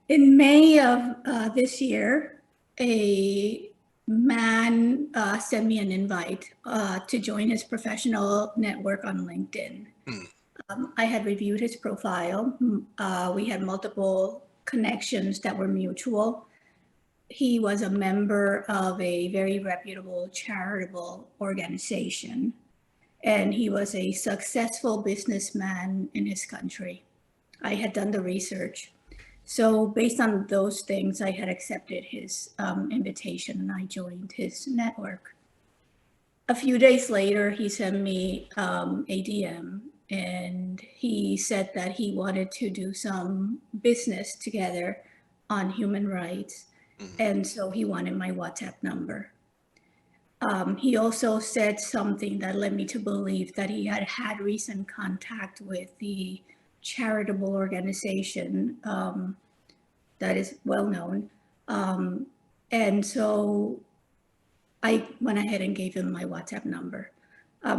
In May of this year, a man sent me an invite to join his professional network on LinkedIn. I had reviewed his profile. We had multiple connections that were mutual. He was a member of a very reputable charitable organization, and he was a successful businessman in his country. I had done the research. So based on those things, I had accepted his invitation and I joined his network. A few days later, he sent me a DM, and he said that he wanted to do some business together on human rights. And so he wanted my WhatsApp number. He also said something that led me to believe that he had had recent contact with the charitable organization that is well known. And so I went ahead and gave him my WhatsApp number.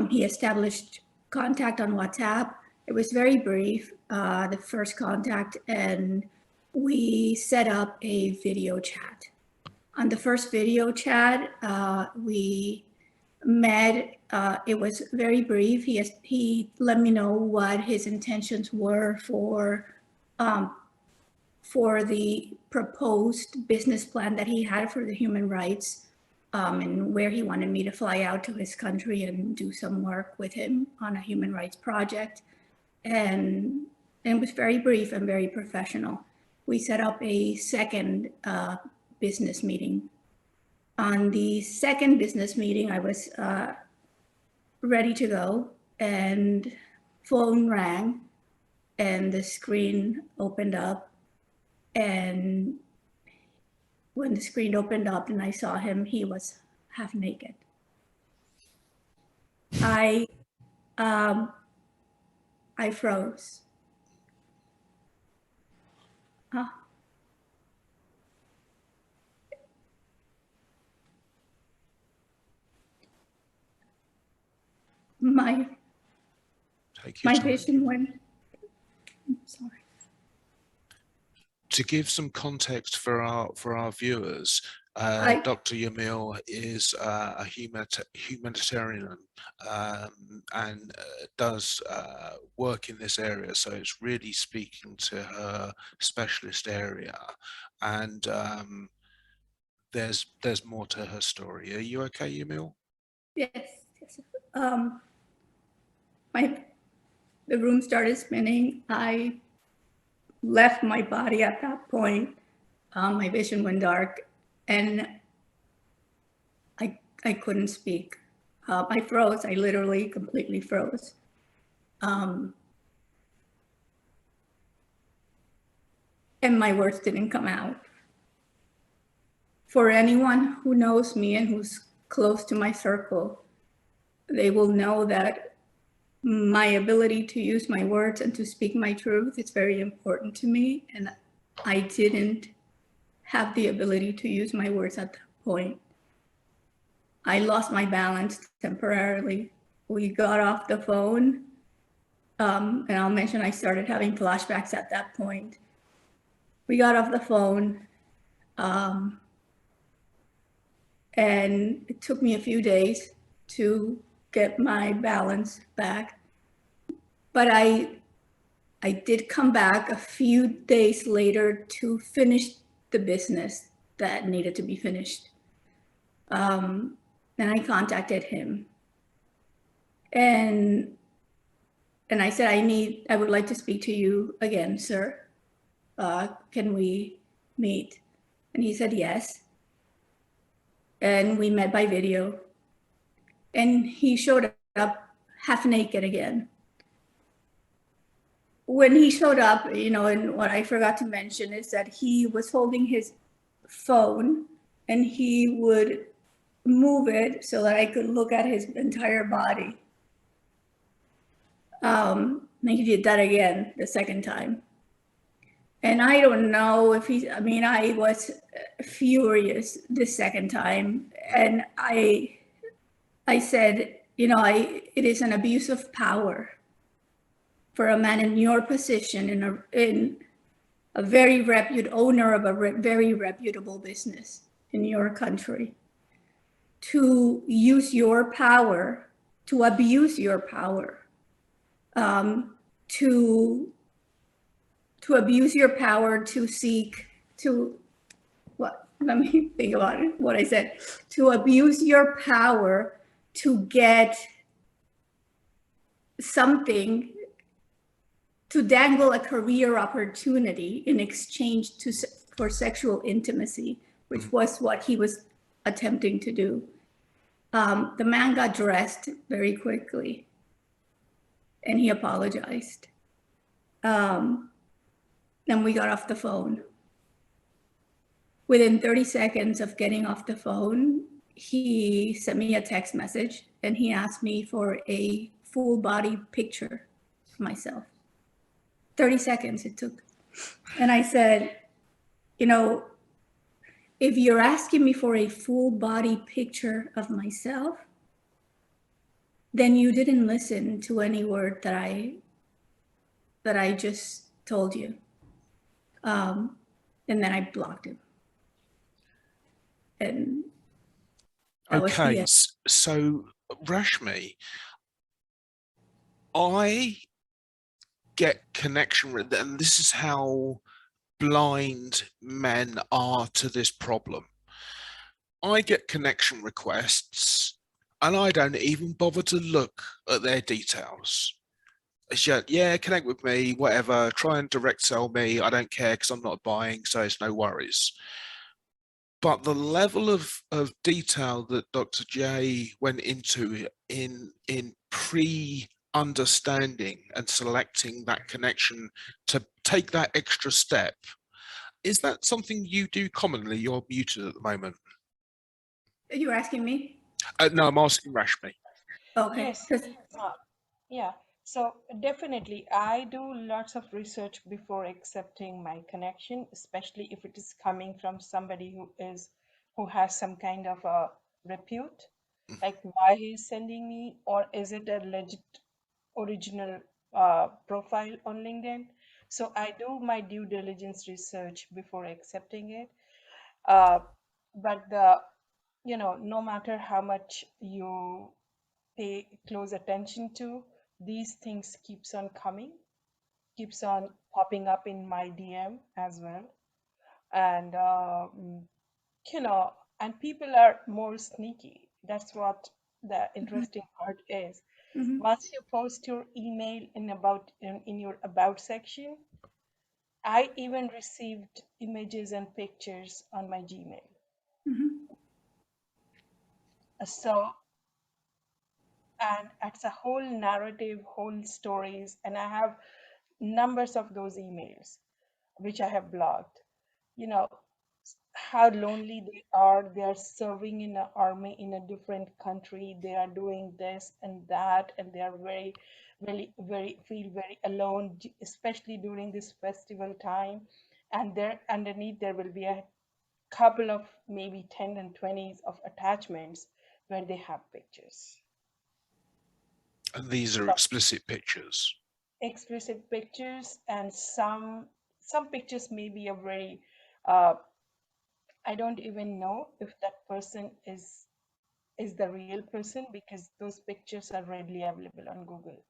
He established contact on WhatsApp. It was very brief, the first contact, and we set up a video chat. On the first video chat, we met. It was very brief. He let me know what his intentions were for the proposed business plan that he had for the human rights, and where he wanted me to fly out to his country and do some work with him on a human rights project. And it was very brief and very professional. We set up a second business meeting. On the second business meeting, I was ready to go, and phone rang, and the screen opened up. And when the screen opened up and I saw him, he was half naked. I froze. My vision went. I'm sorry. To give some context for our viewers, Dr. Yamil is a humanitarian and does work in this area, so it's really speaking to her specialist area, and there's more to her story. Are you okay, Yamil? Yes. The room started spinning. I left my body at that point. My vision went dark, and I couldn't speak. I froze. I literally completely froze. And my words didn't come out. For anyone who knows me and who's close to my circle, they will know that my ability to use my words and to speak my truth is very important to me. And I didn't have the ability to use my words at that point. I lost my balance temporarily. We got off the phone, and I'll mention I started having flashbacks at that point. We got off the phone, and it took me a few days to get my balance back. But I did come back a few days later to finish the business that needed to be finished. And I contacted him. And I said, I would like to speak to you again, sir. Can we meet? And he said yes. And we met by video. And he showed up half naked again. When he showed up, and what I forgot to mention is that he was holding his phone and he would move it so that I could look at his entire body. And he did that again the second time. And I don't know if I was furious the second time. And I said, it is an abuse of power for a man in your position a very owner of a very reputable business in your country, to use your power, to abuse your power, to abuse your power to seek to what? Let me think about it. What I said. To abuse your power to get something, to dangle a career opportunity in exchange for sexual intimacy, which was what he was attempting to do. The man got dressed very quickly and he apologized. Then we got off the phone. Within 30 seconds of getting off the phone, he sent me a text message and he asked me for a full body picture of myself. 30 seconds it took. And I said, you know, if you're asking me for a full body picture of myself, then you didn't listen to any word that I just told you. And then I blocked him. And okay, so Rashmi, I get connection, and this is how blind men are to this problem. I get connection requests and I don't even bother to look at their details. It's just, yeah, connect with me, whatever, try and direct sell me. I don't care because I'm not buying, so it's no worries. But the level of detail that Dr. J went into in pre-understanding and selecting that connection to take that extra step, is that something you do commonly? You're muted at the moment. You're asking me? No, I'm asking Rashmi. Okay. Yes. Yeah. So definitely, I do lots of research before accepting my connection, especially if it is coming from somebody who has some kind of a repute, like why he's sending me, or is it a legit original profile on LinkedIn? So I do my due diligence research before accepting it. But no matter how much you pay close attention to, these things keeps on coming, keeps on popping up in my DM as well. And and people are more sneaky. That's what the interesting part is. Once you post your email in your about section, I even received images and pictures on my Gmail. So, and it's a whole narrative, whole stories, and I have numbers of those emails which I have blocked. How lonely they are. They are serving in an army in a different country. They are doing this and that, and they are very, feel very alone, especially during this festival time. And there underneath there will be a couple of maybe 10 and 20s of attachments where they have pictures. And these are explicit pictures. Explicit pictures, and some pictures may be a very I don't even know if that person is the real person, because those pictures are readily available on Google.